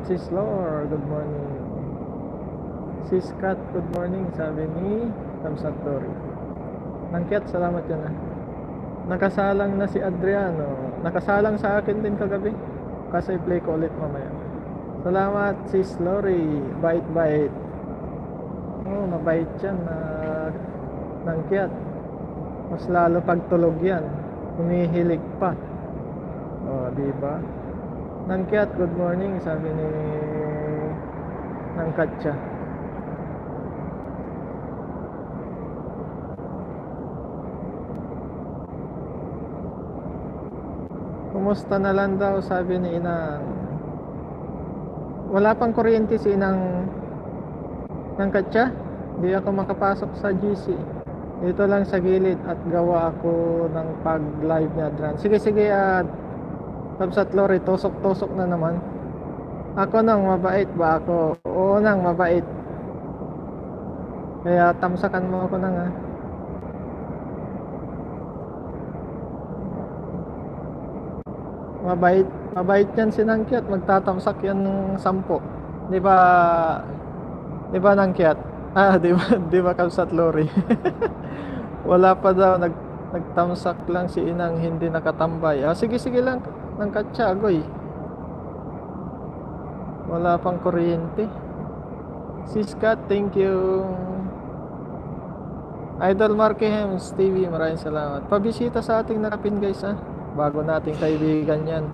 Salamat sis Lor, good morning. Sis Kat, good morning, sabi ni Kamsat Dory. Nangkit, salamat yan ah. Nakasalang na si Adriano. Nakasalang sa akin din kagabi. Kasi play ko ulit mamaya. Salamat sis Lori, bait-bait. Oh, mabait yan na nangkit. Mas lalo pagtulog yan. Humihilig pa. Oh, diba? Nangkit, good morning, sabi ni Nangkatsa. Kumusta na lang daw, sabi ni Inang. Wala pang kuryente si Inang Nangkatsa. Di ako makapasok sa GC. Dito lang sa gilid at gawa ako ng pag-live ni Adran. Sige, at Kamsat Lori, tusok-tusok na naman. Ako nang mabait ba ako? Oo nang mabait. Kaya tamsakan mo ako nang Mabait yan si Nangkiat. Magtatamsak yan ng 10. Di ba Nangkiat? Di ba Kamsat Lori? Wala pa daw, nagtamsak lang si Inang, hindi nakatambay. Sige lang, Nangkatsa, agoy. Wala pang kuryente. Siskat, thank you. Idol Marquehems TV, maraming salamat. Pabisita sa ating narapin guys bago nating kaibigan yan,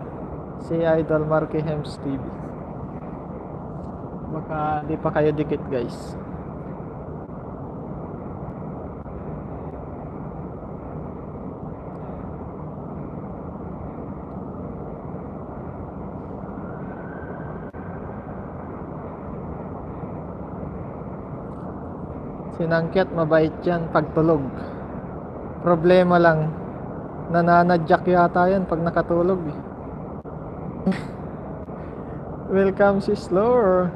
si Idol Marquehems TV. Baka di pa kayo dikit guys. Sinangkit, mabait yan pagtulog. Problema lang, nananadyak yata yan pag nakatulog Welcome sis Lor.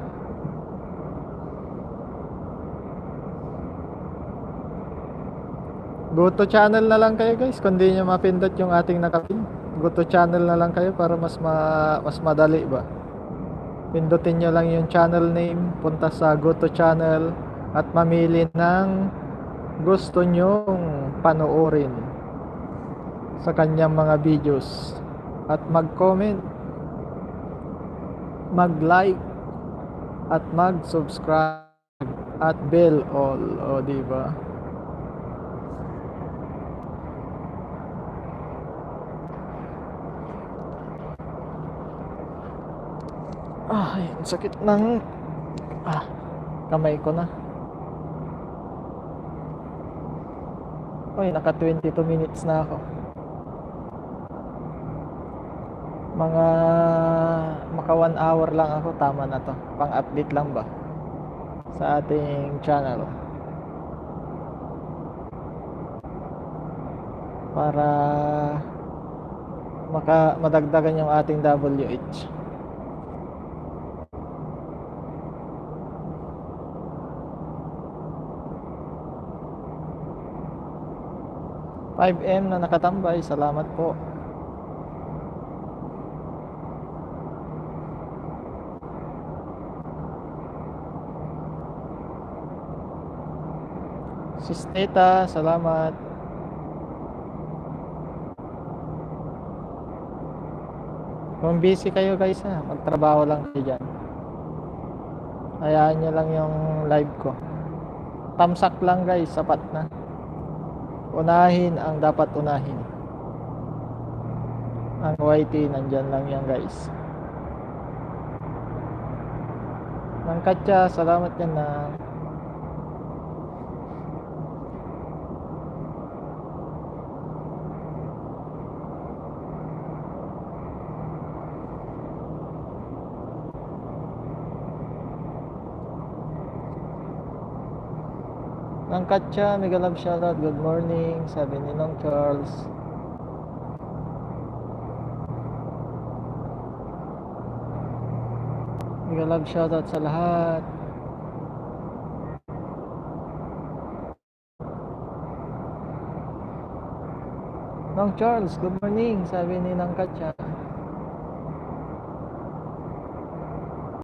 Go to channel na lang kayo guys, kung di nyo mapindot yung ating nakapin. Go to channel na lang kayo para mas madali ba. Pindutin nyo lang yung channel name, punta sa go to channel at mamili ng gusto nyong panoorin sa kanyang mga videos at mag-comment, mag-like at mag-subscribe at bell all. O diba? Ay, sakit ng kamay ko na. Oy, naka 22 minutes na ako. Maka 1 hour lang ako, tama na to. Pang-update lang ba sa ating channel para madagdagan yung ating WH. M na nakatambay, salamat po. Sis Teta, salamat. Kung busy kayo guys magtrabaho lang kayo dyan. Hayaan nyo lang yung live ko. Tamsak lang guys, sapat na. Unahin ang dapat unahin. Ang YT nandyan lang yan guys. Nangkatsa, salamat yan na. Nangkatsa, mega love shoutout, good morning, sabi ni Nong Charles. Mega love shoutout sa lahat. Nong Charles, good morning, sabi ni Nangkatsa.